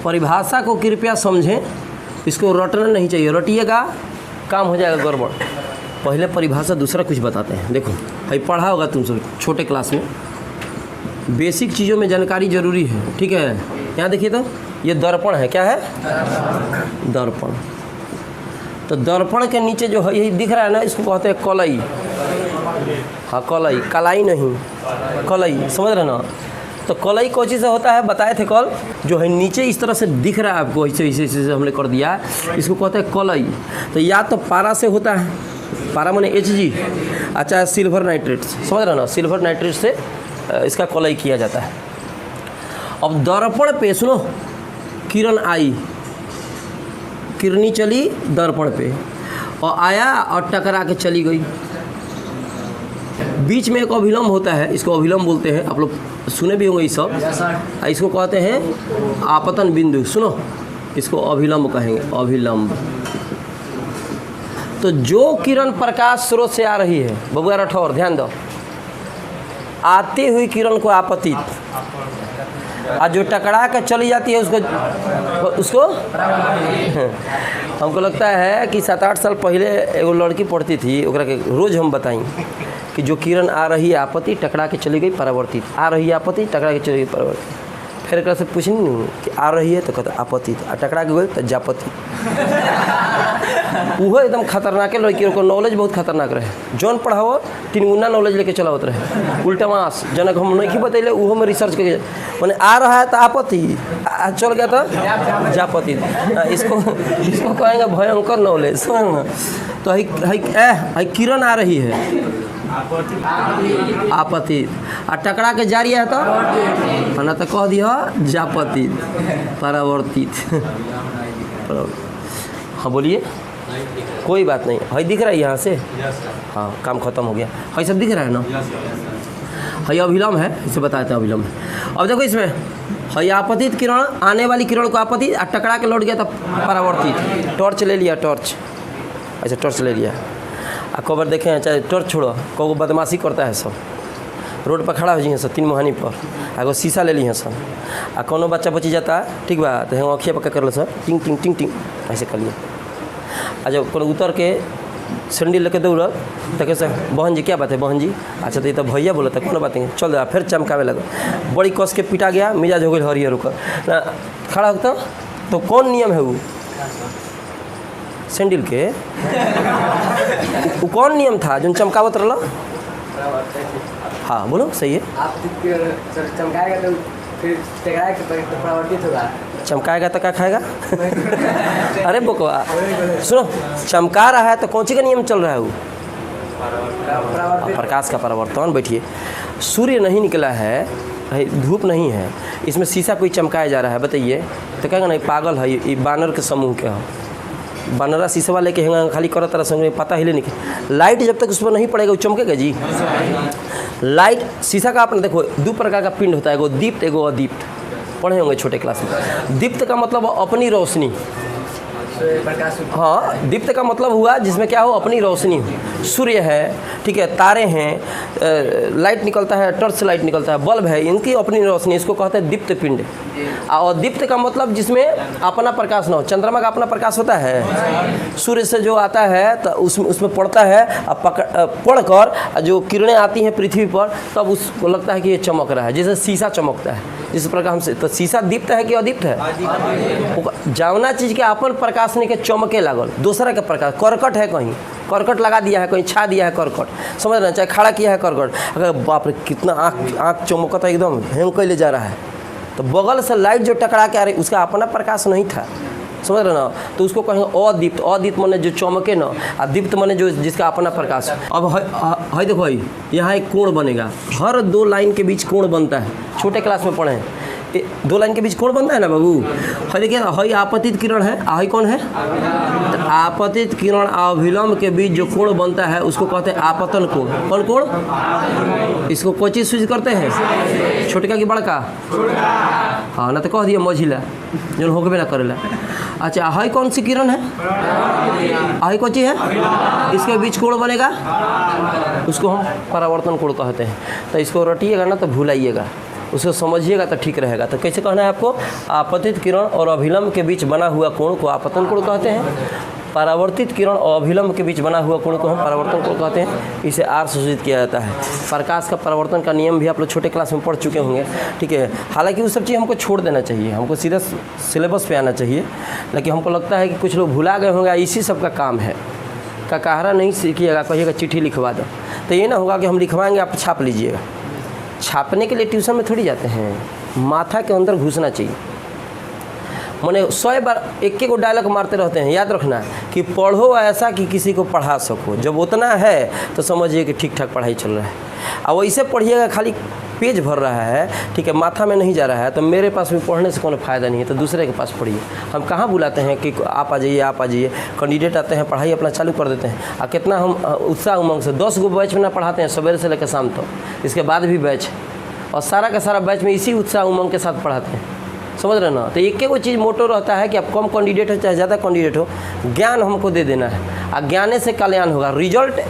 परिभाषा को कृपया समझें, इसको रटना नहीं चाहिए, रटिएगा काम हो जाएगा गड़बड़। पहले परिभाषा दूसरा कुछ बताते हैं। देखो भाई पढ़ा होगा तुम सब छोटे क्लास में, बेसिक चीज़ों में जानकारी जरूरी है, ठीक है। यहाँ देखिए तो ये दर्पण है, क्या है दर्पण। तो दर्पण के नीचे जो है यही दिख रहा है ना, इसको कहते हैं कलई। हाँ कलई, कलाई नहीं कलई, समझ रहे ना। तो कलई कौन चीज़ से होता है बताए थे कल, जो है नीचे इस तरह से दिख रहा है आपको, ऐसे ऐसे ऐसे हमने कर दिया, इसको कहते हैं कलई। तो या तो पारा से होता है, पारा माने Hg, अच्छा सिल्वर नाइट्रेट, समझ रहे ना, सिल्वर नाइट्रेट से इसका कलई किया जाता है। अब दर्पण पे सुनो, किरण आई, किरनी चली दर्पण पे और आया और टकरा के चली गई। बीच में एक अभिलंब होता है, इसको अभिलंब बोलते हैं, आप लोग सुने भी होंगे ये सब। इसको कहते हैं आपतन बिंदु, सुनो इसको अभिलंब कहेंगे, अभिलंब। तो जो किरण प्रकाश स्रोत से आ रही है, बबुआ राठौर ध्यान दो, आती हुई किरण को आपतित, और जो टकरा कर चली जाती है उसको हमको लगता है कि 7-8 साल पहले एगो लड़की पढ़ती थी, ओकरा के रोज़ हम बताई कि जो किरण आ रही है आपत्ति, टकरा के चली गई परावर्तित, आ रही है आपत्ति, टकरा के चली गई परावर्तित। फिर एक से पूछनी नहीं कि आ रही है तो कहता आपत्ति, और टकरा के गई तो जापत्ति। वो एकदम खतरनाक है, लड़कियों को नॉलेज बहुत खतरनाक रहे, जौन पढ़ाओ 3 गुना नॉलेज लेके चलावत रहे, उल्टा मास जनक हम नहीं बतैले, वो में रिसर्च करके मैंने आ रहा है तो आपत्ति, चल गया तो जापत्ति। इसको कहेंगे भयंकर नॉलेज। तो है किरण आ रही है आपत्ति, और टकरा के जारी है तो ना तो कह दिया जापतित परावर्तित। हाँ बोलिए, कोई बात नहीं है, दिख रहा है यहाँ से, हाँ काम खत्म हो गया, है सब दिख रहा है ना। है अभिलंब है, इसे बताते हैं अभिलंब है। अब देखो इसमें है आपतित किरण, आने वाली किरण को आपतित, और टकरा के लौट गया तो परावर्तित। टॉर्च ले लिया, टॉर्च ऐसे टॉर्च ले लिया, आ कबर देखें, चाहे टॉर्च छोड़ो, को बदमाशी करता है सब, रोड पर खड़ा हो जाइए सब 3 मुहानी पर, एगो शीशा ले ली सब, आ कोनो बच्चा बची जाता है, ठीक बा, तो हम अखिया पक्का कर लो सर, टिंग टिंग टिंग टिंग ऐसे कर लिए। आ जब कोनो उतर के सैंडल लेके दौड़ तो कैसे बहन जी क्या बात है बहन जी, अच्छा तो ये तो भैया बोला था, कोनो बात नहीं, चल जा, फिर चमकावे लगा, बड़ी कस के पिटा गया, मिजाज हो गई हरियर होकर ना, खड़ा होता। तो कौन नियम है वो सैंडल के, वो कौन नियम था जो चमकावत रहा? हाँ बोलो सही है, आप चमकाएगा तो फिर परावर्तित होगा, चमकाएगा तो क्या खाएगा? अरे बकवा सुनो, चमका रहा है तो कौन सी का नियम चल रहा है वो? प्रकाश का परावर्तन। बैठिए, सूर्य नहीं निकला है, धूप नहीं है, इसमें शीशा कोई चमकाया जा रहा है, बताइए तो कहेंगे नहीं पागल है, ये बानर के समूह के हो, बानरा शीशा वाले के हैंगा खाली करत तरह संग पता ही नहीं। लाइट जब तक उस पर नहीं पड़ेगा वो चमकेगा जी। लाइट शीशा का आपने देखो 2 प्रकार का पिंड होता है, एगो दीप्त एगो अदीप्त, पढ़े होंगे छोटे क्लास में। दीप्त का मतलब अपनी रोशनी, हाँ दीप्त का मतलब हुआ जिसमें क्या हो, अपनी रोशनी हो। सूर्य है, ठीक है, तारे हैं, लाइट निकलता है, टॉर्च लाइट निकलता है, बल्ब है, इनकी अपनी रोशनी, इसको कहते हैं दीप्त पिंड। और दीप्त का मतलब जिसमें अपना प्रकाश ना हो। चंद्रमा का अपना प्रकाश होता है, सूर्य से जो आता है तो उसमें पड़ता है, पढ़कर जो किरणें आती हैं पृथ्वी पर, तब उसको लगता है कि ये चमक रहा है, जैसे शीशा चमकता है, जिस प्रकार हमसे। तो शीशा दीप्त है कि अदीप्त है? जावना चीज़ के अपन प्रकाश नहीं के चमके लागल, दूसरा के प्रकाश, करकट है, कहीं करकट लगा दिया है, कहीं छा दिया है करकट, समझ रहे, चाहे खड़ा किया है करकट, अगर बाप रे कितना आँख चमकता है, एकदम हैंग कैले जा रहा है, तो बगल से लाइट जो टकरा के आ रही उसका अपना प्रकाश नहीं था, समझ रहे ना, तो उसको कहेंगे अदीप्त। अदीप्त माने जो चमके ना, और दीप्त माने जो जिसका अपना प्रकाश। अब है देखो भाई, यहाँ एक कोण बनेगा, हर 2 लाइन के बीच कोण बनता है, छोटे क्लास में पढ़े हैं, 2 लाइन के बीच कोण बनता है ना बाबू। है देखिए, है आपतित किरण है, है कौन है? तो आपतित किरण अभिलंब के बीच जो कोण बनता है उसको कहते हैं आपतन कोण। कौन कोण? इसको कोई चीज़ सूझ करते हैं, छोटका कि बड़का? हाँ ना तो कह दिया मझिला, जो होगबे ना करेला। अच्छा, है कौन सी किरण है? है कौन सी है? इसके बीच कोण बनेगा, उसको हम परावर्तन कोण कहते हैं। तो इसको रटिएगा ना तो भूलाइएगा, उसको समझिएगा तो ठीक रहेगा। तो कैसे कहना है आपको, आपतित किरण और अभिलंब के बीच बना हुआ कोण को आपतन कोण कहते हैं, परावर्तित किरण और अभिलंब के बीच बना हुआ कोण को हम परावर्तन कोण कहते हैं। इसे आर से सूचित किया जाता है। प्रकाश का परावर्तन का नियम भी आप लोग छोटे क्लास में पढ़ चुके होंगे, ठीक है। हालांकि वो सब चीज़ हमको छोड़ देना चाहिए, हमको सीधा सिलेबस पे आना चाहिए, लेकिन हमको लगता है कि कुछ लोग भुला गए होंगे, इसी सब का काम है। ककाहरा नहीं सीखिएगा, कहिएगा चिट्ठी लिखवा दो, तो ये ना होगा कि हम लिखवाएंगे आप छाप लीजिएगा। छापने के लिए ट्यूशन में थोड़ी जाते हैं, माथा के अंदर घुसना चाहिए। मैंने 100 बार एक एक डायलॉग मारते रहते हैं, याद रखना कि पढ़ो ऐसा कि किसी को पढ़ा सको। जब उतना है तो समझिए कि ठीक ठाक पढ़ाई चल रहा है। अब वैसे पढ़िएगा खाली पेज भर रहा है, ठीक है, माथा में नहीं जा रहा है, तो मेरे पास भी पढ़ने से कोई फ़ायदा नहीं है, तो दूसरे के पास पढ़िए। हम कहाँ बुलाते हैं कि आप आ जाइए, आप आ जाइए। कैंडिडेट आते हैं, पढ़ाई अपना चालू कर देते हैं, और कितना हम उत्साह उमंग से 10 गो बैच में ना पढ़ाते हैं सवेरे से लेकर शाम तक, इसके बाद भी बैच, और सारा का सारा बैच में इसी उत्साह उमंग के साथ पढ़ाते हैं। समझ रहे ना। तो एक वो चीज़ मोटो रहता है कि आप कम कैंडिडेट हो चाहे ज़्यादा कैंडिडेट हो, ज्ञान हमको दे देना है, और ज्ञान से कल्याण होगा। रिजल्ट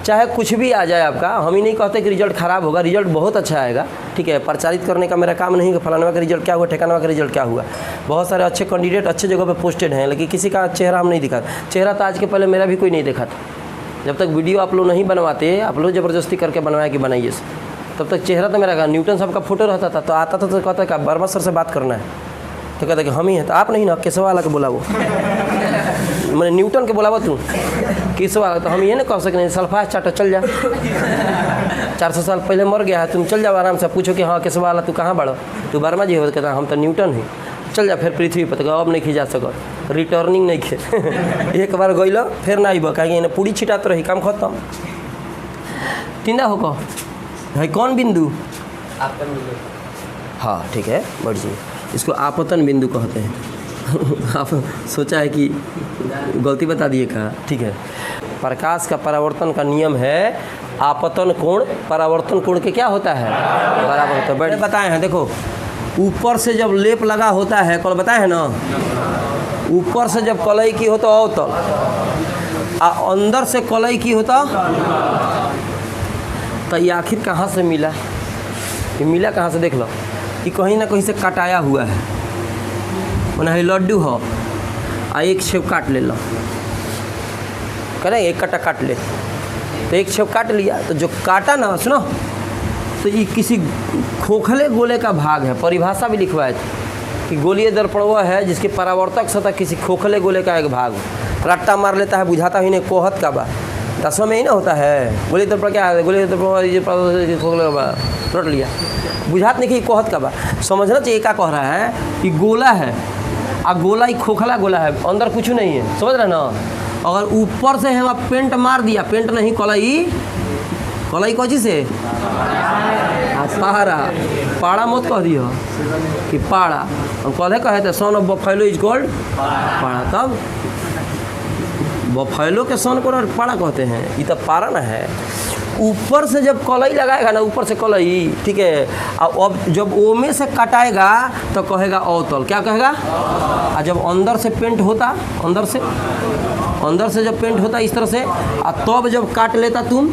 चाहे कुछ भी आ जाए आपका, हम ही नहीं कहते कि रिजल्ट ख़राब होगा, रिजल्ट बहुत अच्छा आएगा, ठीक है। प्रचारित करने का मेरा काम नहीं कि फलाना का रिजल्ट क्या हुआ, ठिकाना का रिजल्ट क्या हुआ। बहुत सारे अच्छे कैंडिडेट अच्छे जगह पे पोस्टेड हैं, लेकिन किसी का चेहरा हम नहीं दिखाते। चेहरा तो आज के पहले मेरा भी कोई नहीं देखा था। जब तक वीडियो आप लोग नहीं बनवाते, आप लोग ज़बरदस्ती करके बनवाया कि बनाइए, तब तक चेहरा तो मेरा न्यूटन साहब का फोटो रहता था। तो आता था तो कहता है वर्मा सर से बात करना है, तो कहता कि हम ही हैं। तो आप नहीं ना, केशव वाला के बोला वो मैंने न्यूटन के बोला वो तू केशव वाला, तो हम ये ना कह सकते नहीं, सल्फा चाटो चल जा 400 साल पहले मर गया है, तुम चल जाओ आराम से। पूछो कि हाँ केशव वाला तू कहाँ बढ़ो, तू वर्मा जी हो, कहता हम तो न्यूटन ही, चल जा फिर पृथ्वी पर। तो अब नहीं खिंचा सको, रिटर्निंग नहीं खे एक बार गइल फिर ना आइब, कहीं पूरी छिटात रही, काम खत्म। तींदा हो कह है कौन बिंदु, आपका बिंदु। हाँ ठीक है, बढ़ जाइए। इसको आपतन बिंदु कहते हैं। आप सोचा है कि गलती बता दिए का, ठीक है। प्रकाश का परावर्तन का नियम है आपतन कोण परावर्तन कोण के क्या होता है, बराबर होता है। बैठ बताए हैं, देखो ऊपर से जब लेप लगा होता है, कल बताए हैं ना, ऊपर से जब कलई की होता अवतल, अंदर से कलई की होता, तो ये आखिर कहाँ से मिला, ये मिला कहाँ से, देख लो कि कहीं ना कहीं से कटाया हुआ है। मैंने है लड्डू हो, आ एक सेव काट ले लो, करें एक कटा काट ले, तो एक सेव काट लिया, तो जो काटा ना, सुनो, तो ये किसी खोखले गोले का भाग है। परिभाषा भी लिखवाए थे कि गोलीय दर्पण वह है जिसके परावर्तक सतह किसी खोखले गोले का एक भाग हो। रट्टा मार लेता है, बुझाता ही नहीं, कोहत का बा 10वां में ही ना होता है। गोली दर्पण क्या है, गोली दर्पण खोखले का रट लिया, बुझात नहीं कि कोहत का बा। समझना चाहिए क्या कह रहा है कि गोला है, आ गोला ही खोखला गोला है, अंदर कुछ नहीं है, समझ रहे ना। अगर ऊपर से हम पेंट मार दिया, पेंट नहीं कलाई, कलाई कौची से, पारा, पाड़ा मत कह दियो कि पाड़ा, हम कहे कहे थे son of buffalo is called पाड़ा, तब बफेलो के सन को पाड़ा कहते हैं, ये तो पारा ना है। ऊपर से जब कलई लगाएगा ना, ऊपर से कलई, ठीक है, अब जब ओ में से कटाएगा तो कहेगा अवतल, क्या कहेगा। और जब अंदर से पेंट होता, अंदर से जब पेंट होता इस तरह से, और तब जब काट लेता तुम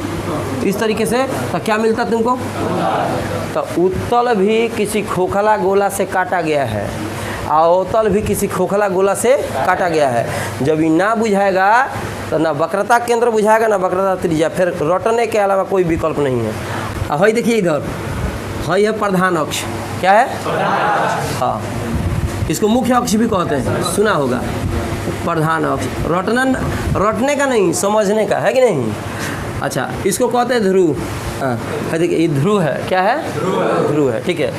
इस तरीके से, तो क्या मिलता तुमको, तो उत्तल भी किसी खोखला गोला से काटा गया है, अवतल भी किसी खोखला गोला से काटा गया है। जब ये ना बुझाएगा तो ना वक्रता केंद्र बुझाएगा, ना वक्रता त्रिज्या, फिर रटने के अलावा कोई विकल्प नहीं है। है देखिए इधर, है प्रधान अक्ष, क्या है, हाँ, इसको मुख्य अक्ष भी कहते हैं, सुना होगा, प्रधान अक्ष। रटने का नहीं, समझने का है कि नहीं। अच्छा, इसको कहते हैं ध्रुव, हाँ देखिए ये ध्रुव है, क्या है, ध्रुव है, ठीक है।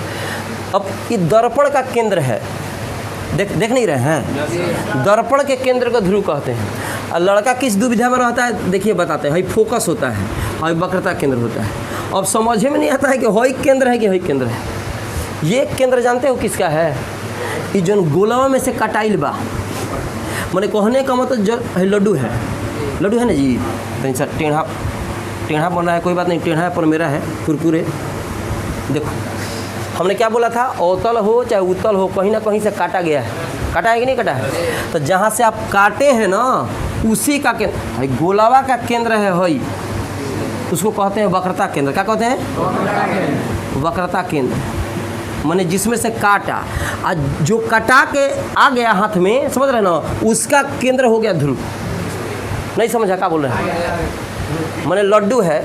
अब ये दर्पण का केंद्र है, देख नहीं रहे हैं, दर्पण के केंद्र को ध्रुव कहते हैं। और लड़का किस दुविधा में रहता है, देखिए बताते हैं, हई फोकस होता है, हई वक्रता केंद्र होता है। अब समझ में नहीं आता है कि हई केंद्र है कि हई केंद्र है। ये केंद्र जानते हो किसका है, ये जो गोलावा में से कटाइल बा, मैंने कहने का मतलब जो लड्डू है, लड्डू है ना जी, तो सर टेढ़ा बन रहा है, कोई बात नहीं, टेढ़ा पर मेरा है कुरकुरे। देखो हमने क्या बोला था, अवतल हो चाहे उत्तल हो, कहीं ना कहीं से काटा गया है, काटा है कि नहीं काटा है। तो जहाँ से आप काटे हैं ना, उसी का केंद्र, गोलावा का केंद्र है हई, उसको कहते हैं वक्रता केंद्र। क्या कहते हैं, वक्रता केंद्र। माने जिसमें से काटा, जो कटा के आ गया हाथ में, समझ रहे ना, उसका केंद्र हो गया ध्रुव। नहीं समझा क्या बोल रहे हैं? माने लड्डू है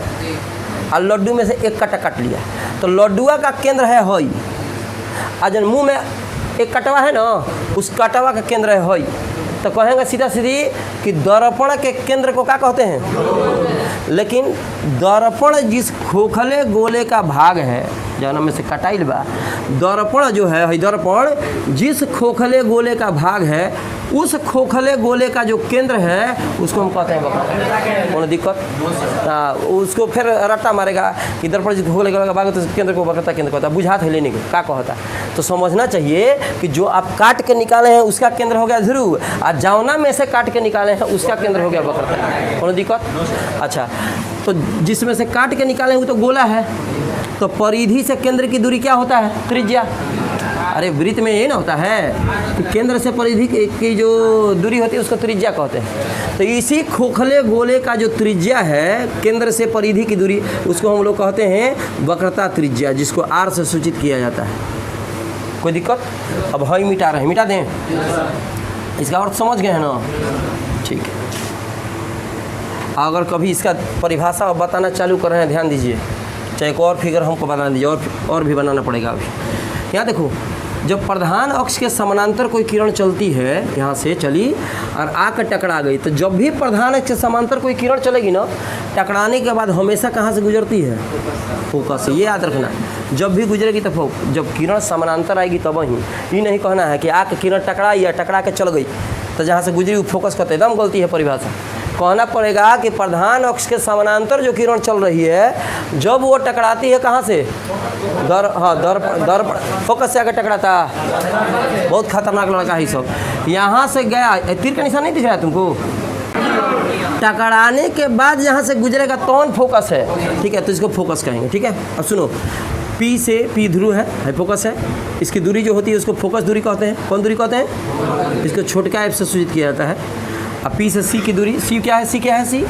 और लड्डू में से एक कटा काट लिया, तो लड्डुआ का केंद्र है हई, और जब मुँह में एक कटवा है ना, उस कटवा का केंद्र है हई, तो कहेंगे सीधा सीधी कि दर्पण के केंद्र को क्या कहते हैं। लेकिन दर्पण जिस खोखले गोले का भाग है जौन में से कटाइल बा, दर्पण जो है, दर्पण जिस खोखले गोले का भाग है, उस खोखले गोले का जो केंद्र है उसको हम कहते हैं वक्रता। कौन दिक्कत? उसको फिर रट्टा मारेगा कि दर्पण जिस खोखले गोले का भाग है तो केंद्र को वक्रता केंद्र कहता है। बुझात है लेने को क्या कहता है, तो समझना चाहिए कि जो आप काट के निकाले हैं उसका केंद्र हो गया ध्रुव, और जौना में से काट के निकाले हैं उसका केंद्र हो गया वक्रता। कौन दिक्कत? अच्छा, तो जिसमें से काट के निकाले वो तो गोला है, तो परिधि से केंद्र की दूरी क्या होता है? त्रिज्या। अरे वृत्त में ये ना होता है कि केंद्र से परिधि की जो दूरी होती है उसको त्रिज्या कहते हैं। तो इसी खोखले गोले का जो त्रिज्या है, केंद्र से परिधि की दूरी, उसको हम लोग कहते हैं वक्रता त्रिज्या, जिसको आर से सूचित किया जाता है। कोई दिक्कत? अब हई मिटा रहे हैं, मिटा दें, इसका अर्थ समझ गए हैं ना? ठीक है। अगर कभी इसका परिभाषा बताना चालू कर रहे हैं, ध्यान दीजिए, चाहे एक और फिगर हमको बना दीजिए, और भी बनाना पड़ेगा अभी। यहाँ देखो, जब प्रधान अक्ष के समानांतर कोई किरण चलती है, यहाँ से चली और आकर टकरा गई, तो जब भी प्रधान अक्ष के समानांतर कोई किरण चलेगी ना, टकराने के बाद हमेशा कहाँ से गुजरती है? फोकस से। ये याद रखना, जब भी गुजरेगी तो जब किरण समानांतर आएगी तब ही, ये नहीं कहना है कि आके किरण टकराई या टकरा के चल गई तो जहाँ से गुजरी वो फोकस करते, एकदम गलती है परिभाषा। कहना पड़ेगा कि प्रधान अक्ष के समानांतर जो किरण चल रही है, जब वो टकराती है कहाँ से? दर फोकस से आकर टकराता। बहुत खतरनाक लड़का है सब। यहाँ से गया, तीर का निशान नहीं दिख रहा है तुमको? टकराने के बाद यहाँ से गुजरेगा कौन? फोकस है, ठीक है, तो इसको फोकस कहेंगे। ठीक है, अब सुनो, पी से, पी ध्रुव है, फोकस है, इसकी दूरी जो होती है उसको फोकस दूरी कहते हैं। कौन दूरी कहते हैं? इसको छोटका एफ से सूचित किया जाता है। अब पी से सी की दूरी, सी क्या है? सी क्या है? सी,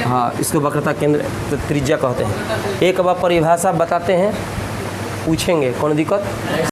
हाँ, इसको वक्रता केंद्र त्रिज्या कहते हैं। एक बार परिभाषा बताते हैं, पूछेंगे, कौन दिक्कत?